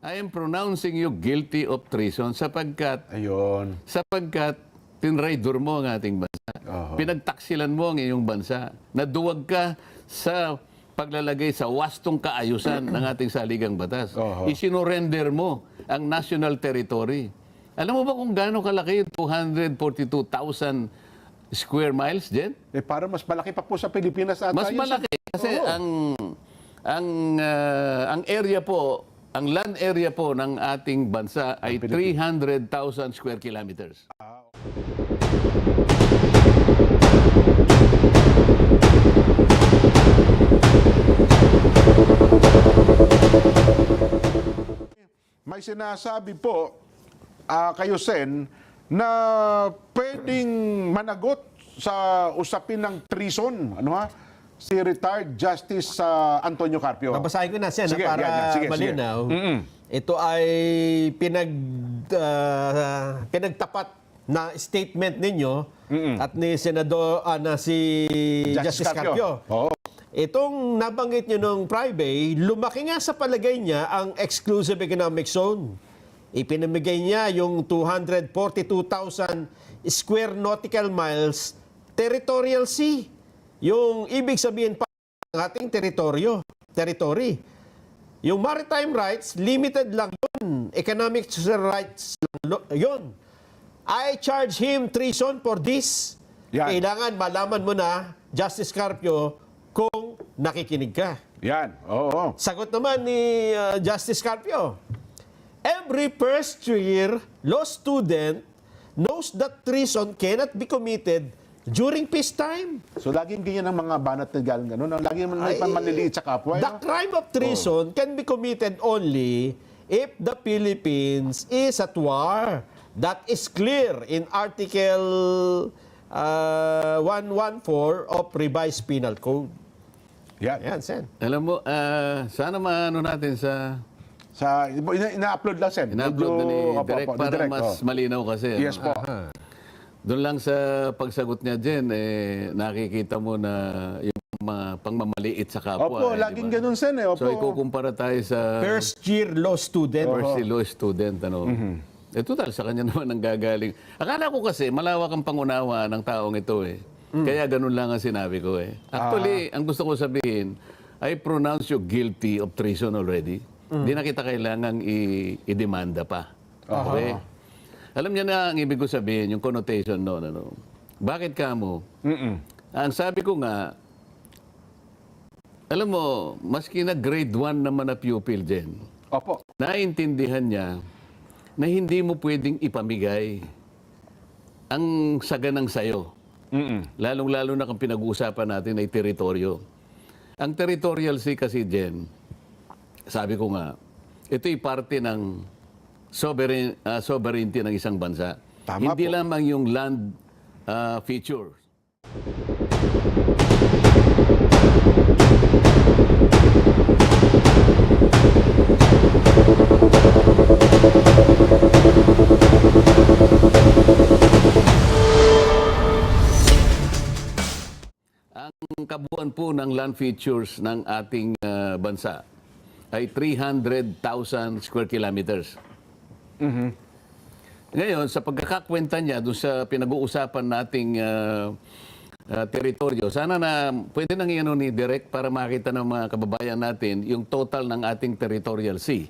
I am pronouncing you guilty of treason sapagkat Ayun. tinraidor mo ang ating bansa. Pinagtaksilan mo ang iyong bansa. Naduwag ka sa paglalagay sa wastong kaayusan ng ating saligang batas. Isinurrender mo ang national territory. Alam mo ba kung gaano kalaki yung 242,000 square miles, Jen? Eh, para mas malaki pa po sa Pilipinas ata. Mas malaki kasi ang area po, ang land area po ng ating bansa ay 300,000 square kilometers. May sinasabi po kayo, Sen, na pwedeng managot sa usapin ng treason. Ano ha? Si retired Justice Antonio Carpio. Babasahin ko na, Sen, Sige, para yan. Sige, malinaw. Ito ay pinagtapat na statement ninyo at ni Senador si Justice Carpio. Oo. Itong nabanggit nyo nung Friday, lumaki nga sa palagay niya ang exclusive economic zone. Ipinamigay niya yung 242,000 square nautical miles territorial sea. Yung ibig sabihin pa ng ating territory. Yung maritime rights, limited lang yun. Economic rights lang yun. I charge him treason for this. Yan. Kailangan malaman mo na, Justice Carpio, kung nakikinig ka. Yan. Oo. Sagot naman ni Justice Carpio, every first-year law student knows that treason cannot be committed during peacetime. So, laging ganyan ang mga banat na galing gano'n. Laging may pamaliliit sa kapwa. The crime of treason can be committed only if the Philippines is at war. That is clear in Article 114 of Revised Penal Code. Yan. Yan, Sen. Alam mo, sana maano natin sa Ina-upload lang, Sen. in-upload na ni Direk para Direk, mas malinaw kasi. Yes po. Doon lang sa pagsagot niya, Jen, nakikita mo na yung mga pangmamaliit sa kapwa. Opo, laging ganun, Sen. Opo. So, ikukumpara tayo sa First-year law student. first law student. Ano. Total, sa kanya naman ang gagaling. Akala ko kasi, malawak ang pangunawa ng taong ito eh. Kaya ganun lang ang sinabi ko eh. Actually, ang gusto ko sabihin, I pronounce you guilty of treason already. Hindi na kita kailangang i-demanda pa. Okay? Alam niya na ang ibig ko sabihin, yung connotation noon. Ano? Bakit ka mo? Ang sabi ko nga, alam mo, maski na grade 1 naman na pupil, Jen, Opo. naiintindihan niya na hindi mo pwedeng ipamigay ang saganang sayo. Lalong-lalo na kung pinag-uusapan natin ay teritoryo. Ang territorial sea kasi, Jen, sabi ko nga, ito'y parte ng sovereignty ng isang bansa. Tama Hindi po. lamang yung land feature. Ang kabuuan po ng land features ng ating bansa ay 300,000 square kilometers. Ngayon, sa pagkakakwenta niya doon sa pinag-uusapan nating teritoryo, sana na pwede nang iano ni Direk para makita ng mga kababayan natin yung total ng ating territorial sea.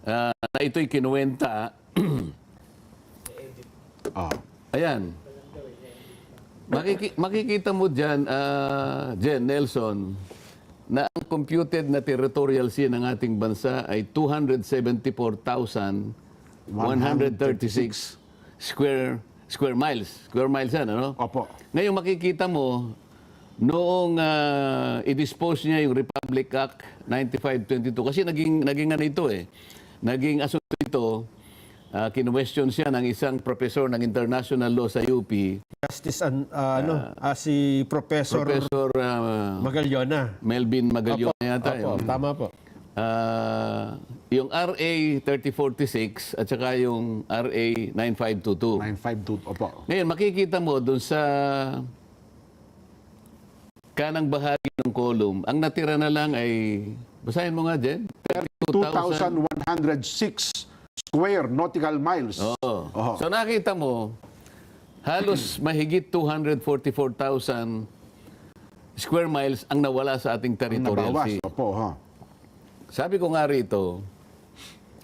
Na ito'y kinuwenta. Ayan. Makikita mo dyan, Jen, Nelson, na ang computed na territorial sea ng ating bansa ay 274,136 square miles. Square miles yan, ano? Opo. Ngayon makikita mo, noong i-dispose niya yung Republic Act 9522, kasi naging ano ito eh, naging asunto ito, kinwestiyon siya ng isang professor ng international law sa UP, Justice, si Professor Magallona. Melvin Magallona yata. Opo, tama po. Yung RA 3046 at saka yung RA 9522. 952. Opo. Ngayon, makikita mo doon sa kanang bahagi ng column, ang natira na lang ay, basahin mo nga, Jen, 2,106 square nautical miles. Oo. Oho. So nakita mo, halos mahigit 244,000 square miles ang nawala sa ating territorial Nabawas. sea. Opo, ha. Sabi ko nga rito,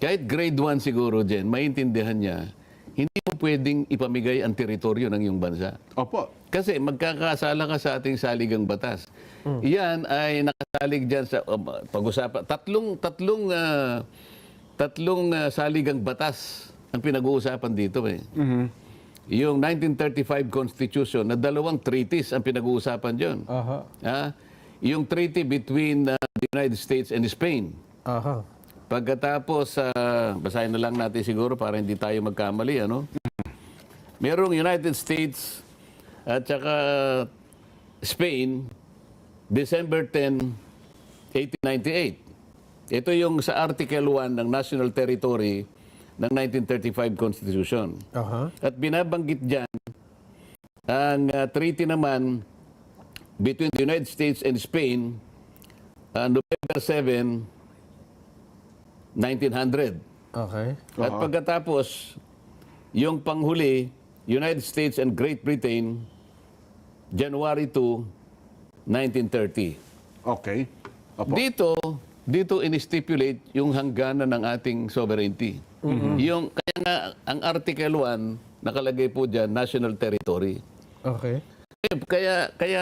kahit grade 1 siguro dyan, maintindihan niya, hindi mo pwedeng ipamigay ang teritoryo ng iyong bansa. Opo. Kasi magkakasala ka sa ating saligang batas. Iyan ay nakasalig dyan sa pag-usapan. Tatlong saligang batas ang pinag-uusapan dito. Yung 1935 Constitution na 2 treaties ang pinag-uusapan dyan. Yung treaty between the United States and Spain. Pagkatapos, basahin na lang natin siguro para hindi tayo magkamali. Ano? Merong United States at saka Spain, December 10, 1898. Ito yung sa Article 1 ng National Territory ng 1935 Constitution. At binabanggit dyan ang treaty naman between the United States and Spain, November 7, 1900. At pagkatapos, yung panghuli, United States and Great Britain, January 2, 1930. Okay. Opo. Dito in-stipulate yung hangganan ng ating sovereignty. Kaya nga, ang Article 1, nakalagay po dyan, national territory. Kaya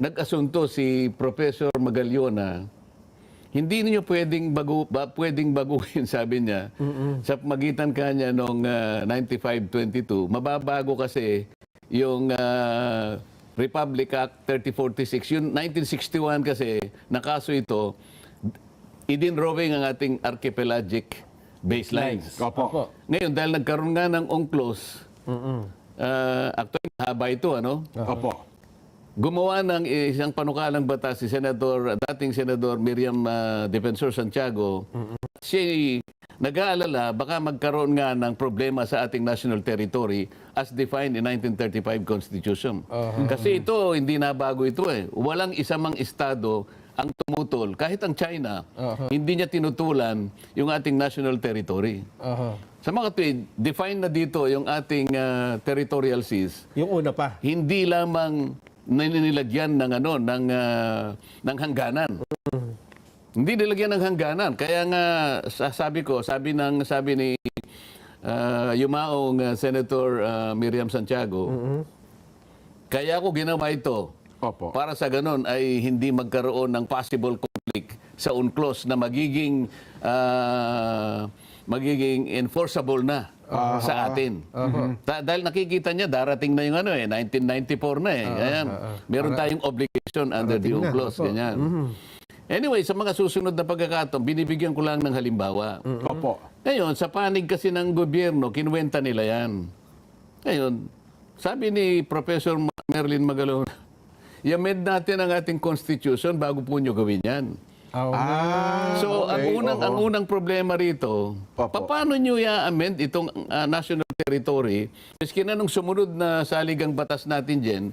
nag-asunto si Professor Magallona, hindi niyo pwedeng baguhin, sabi niya, sa magitan kanya noong 95-22. Mababago kasi yung Republic Act 3046. Yung 1961 kasi, nakaso ito, idinrowing ang ating archipelagic baselines. Opo. Ngayon, dahil nagkaroon nga ng UNCLOS, actually, mahaba ito, ano? Opo. Gumawa ng isang panukalang batas si dating Senador Miriam Defensor Santiago. Siya nag-aalala baka magkaroon nga ng problema sa ating national territory as defined in 1935 Constitution. Kasi ito, hindi na bago ito eh. Walang isa mang estado ang tumutol. Kahit ang China, hindi niya tinutulan yung ating national territory. Sa mga tuwid, define na dito yung ating territorial seas. Yung una pa. Hindi lamang nilagyan ng hangganan. Hindi nilagyan ng hangganan. Kaya nga sabi ni yumaong Senator Miriam Santiago, kaya ako ginawa ito. Opo. Para sa ganon ay hindi magkaroon ng possible conflict sa UNCLOS na magiging enforceable na sa atin. Dahil nakikita niya, darating na yung 1994 na eh. Ayan. Meron tayong obligation under the UNCLOS. Ganyan. Anyway, sa mga susunod na pagkakataon, binibigyan ko lang ng halimbawa. Opo. Ngayon, sa panig kasi ng gobyerno, kinuwenta nila yan. Ngayon, sabi ni Professor Merlin Magalona, i-amend natin ang ating constitution bago po nyo gawin yan. So, okay. ang unang problema rito, paano nyo i-amend itong national territory, maski na nung sumunod na saligang batas natin dyan,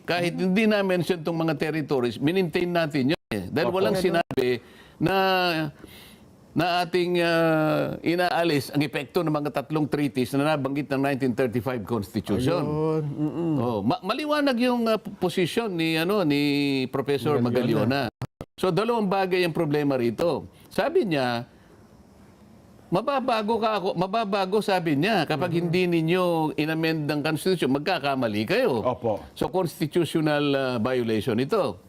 kahit hindi na-mention itong mga territories, minintain natin yun eh. Dahil walang sinabi na ating inaalis ang epekto ng mga tatlong treaties na nabanggit ng 1935 Constitution. Maliwanag yung posisyon ni Professor Magallona. So, dalawang bagay ang problema rito. Sabi niya, mababago sabi niya, kapag hindi ninyo inamend ng Constitution, magkakamali kayo. Opo. So, constitutional violation ito.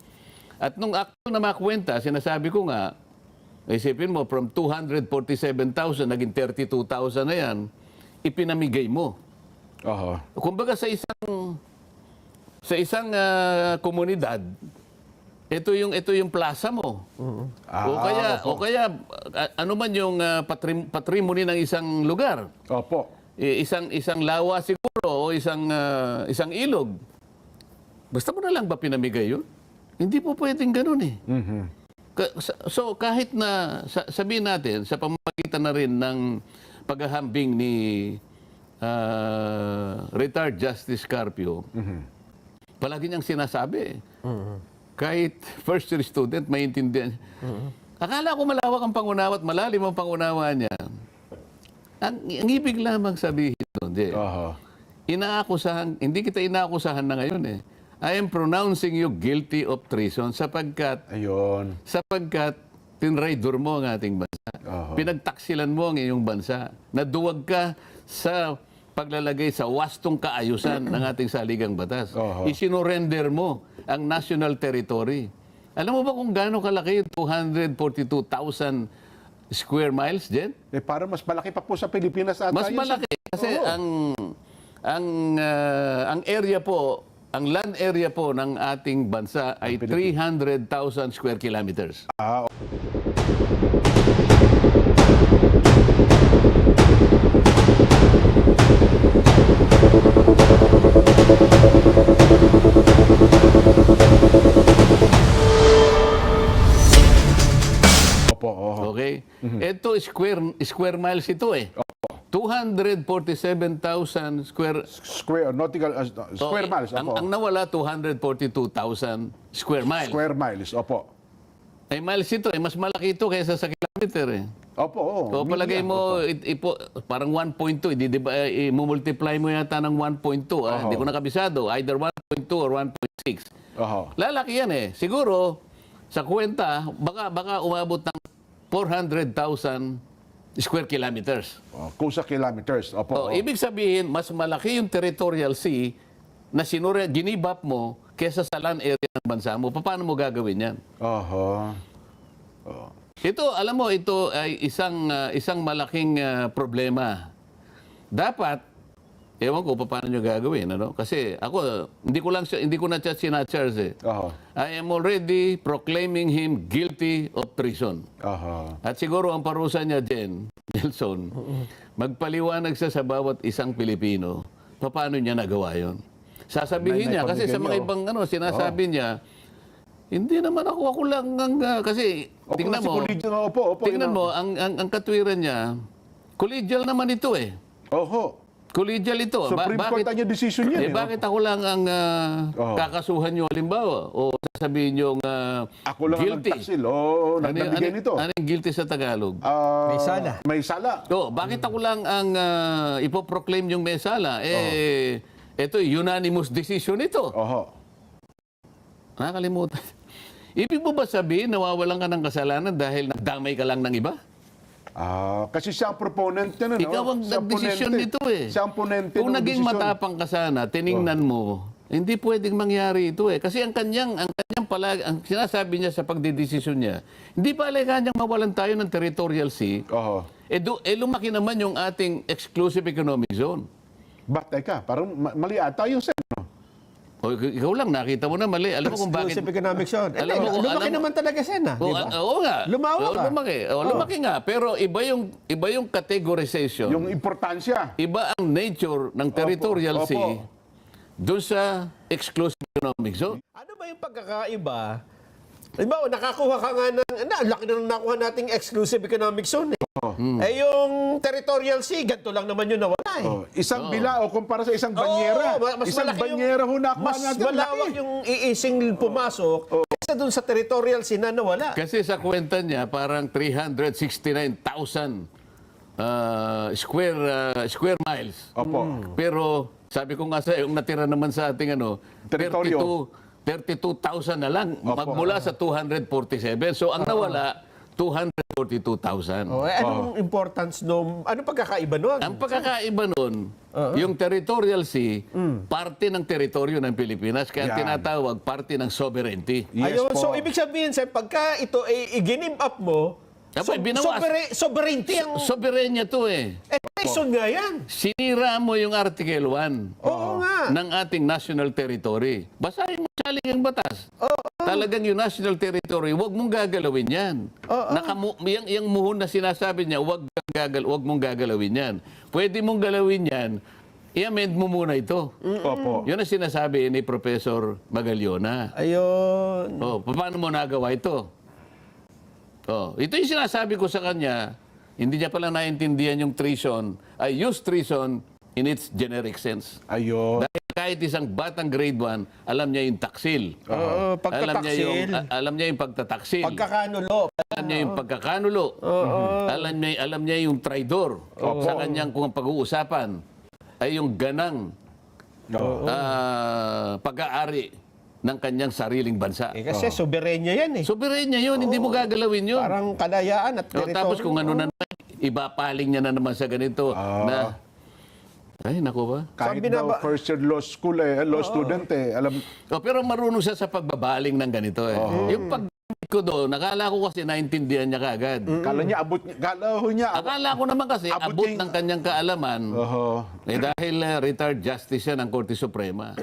At nung actual na makwenta, sinasabi ko nga, isipin mo, from 247,000, naging 32,000 na yan, ipinamigay mo. Kumbaga sa isang komunidad, ito yung plaza mo. O kaya ano man yung patrimony ng isang lugar. Opo. Isang lawa siguro o isang ilog. Basta mo na lang ba pinamigay yun? Hindi po pwedeng ganun eh. So kahit na sabihin natin sa pamamagitan na rin ng paghahambing ni retired Justice Carpio, palagi niyang sinasabi, kahit first year student, maintindihan. Akala ko malawak ang pangunawa at malalim ang pangunawa niya. Ang ibig lamang sabihin doon, hindi kita inaakusahan na ngayon eh. I am pronouncing you guilty of treason sapagkat Ayun. tinraidor mo ang ating bansa. Pinagtaksilan mo ang iyong bansa. Naduwag ka sa paglalagay sa wastong kaayusan ng ating saligang batas. Isinurrender mo ang national territory. Alam mo ba kung gaano kalaki yung 242,000 square miles, Jen? Eh, para mas malaki pa po sa Pilipinas ata. Mas yun, malaki kasi ang area po, ang land area po ng ating bansa ay 300,000 square kilometers. Okay? Ito square miles ito eh. 247,000 Square miles. Ang nawala 242,000 square miles. Square miles, opo. Ay miles ito eh, mas malaki ito kaysa sa kilometer eh. Opo. So palagay mo parang 1.2, i-multiply mo yata ng 1.2, hindi ko nakabisado, either 1.2 or 1.6. Lalaki yan eh. Siguro sa kwenta baka umabot ng 400,000 square kilometers. Kung sa kilometers, opo. Ibig sabihin, mas malaki yung territorial sea na ginibap mo kesa sa land area ng bansa mo. Paano mo gagawin yan? Ito, alam mo, ito ay isang malaking problema. Dapat, ewan ko paano nyo gagawin, ano? Kasi ako, hindi ko na siya sinacharge eh. I am already proclaiming him guilty of treason. At siguro ang parusa niya, Nelson, magpaliwanag siya sa bawat isang Pilipino, paano niya nagawa yon. Sasabihin niya, kasi sa mga ibang sinasabi niya, hindi naman ako lang kasi tingnan mo, tingnan mo, ang katwiran niya, collegial naman ito eh. Collegial ito. Supreme Court ang yung decision yan. Bakit ako lang ang kakasuhan nyo halimbawa? O sasabihin nyo ako lang guilty. ang nagtaksil. Nabigay nito. Ano yung guilty sa Tagalog? May sala. May sala. Bakit ako lang ang ipoproclaim yung may sala? Ito, unanimous decision ito. Nakakalimutan. Ibig mo ba sabihin, nawawalan ka ng kasalanan dahil nagdamay ka lang ng iba? Kasi siya ang proponent niya, no? Ikaw ang nagdesisyon nito eh. Siya ang ponente Kung ng naging desisyon. matapang ka sana, tiningnan mo, hindi pwedeng mangyari ito eh. Kasi ang kanyang ang sinasabi niya sa pagdedesisyon niya, hindi pa kanyang mawalan tayo ng territorial sea. Lumaki naman yung ating exclusive economic zone. Teka, parang mali ata yung sen, no? Ikaw lang, nakita mo na mali. Alam mo kung bakit... Exclusive economic zone. Lumaki naman talaga sen ah. Oo nga. Lumaki. Lumaki nga. Pero iba yung categorization. Yung importansya. Iba ang nature ng territorial sea doon sa exclusive economic zone. Ano ba yung pagkakaiba? Halimbawa, nakakuha ka nga laki na nakuha nating exclusive economic zone eh. Yung territorial sea, ganito lang naman yun nawala eh. Isang bilao kumpara sa isang banyera. Isang banyera nakuha natin. Mas malawak yung iising pumasok kaysa dun sa territorial sea na nawala. Kasi sa kwenta niya, parang 369,000 square miles. Pero sabi ko nga sa yung natira naman sa ating Teritoryo. 32,000 na lang magmula sa 247. So ang nawala 242,000. Anong importance nung anong pagkakaiba nun? Ang pagkakaiba nun, yung territorial sea, parte ng teritoryo ng Pilipinas, kaya tinatawag parte ng sovereignty. Ayun, so ibig sabihin sa pagka ito ay i-give up mo, sovereignty ang soberenya to eh. treason nga yan. Sinira mo yung Article 1 ng ating national territory. Basahin mo saling ang batas. Talagang yung national territory, huwag mong gagalawin yan. Yung muhon na sinasabi niya, huwag mong gagalawin yan. Pwede mong galawin yan, i-amend mo muna ito. Yun ang sinasabi ni Professor Magallona. Ayun. Paano mo nagawa ito? Ito yung sinasabi ko sa kanya, hindi niya pala naintindihan yung treason. I use treason in its generic sense. Ayun. Dahil kahit isang batang grade 1, alam niya yung taksil. Oo, Alam niya pagtataksil. alam niya yung pagtataksil. Pagkakanulo. Alam niya yung pagkakanulo. Alam niya yung traidor. Sa kanyang kung pag-uusapan ay yung ganang pag-aari ng kanyang sariling bansa. Kasi soberenya yan eh. Soberenya niya yun, hindi mo gagalawin yun. Parang kalayaan at teritoryo. Tapos kung ano na naman, ibapaling niya na naman sa ganito na, ay, naku ba? Kahit Sabi na daw ba- first year law school law student alam, Pero marunong siya sa pagbabaling ng ganito eh. Yung pag ko doon, nakala ko kasi naintindihan niya kagad. kala niya Akala ko naman kasi Abot abot niya yung- ng kanyang kaalaman Oho. dahil retired justice siya ng Korte Suprema.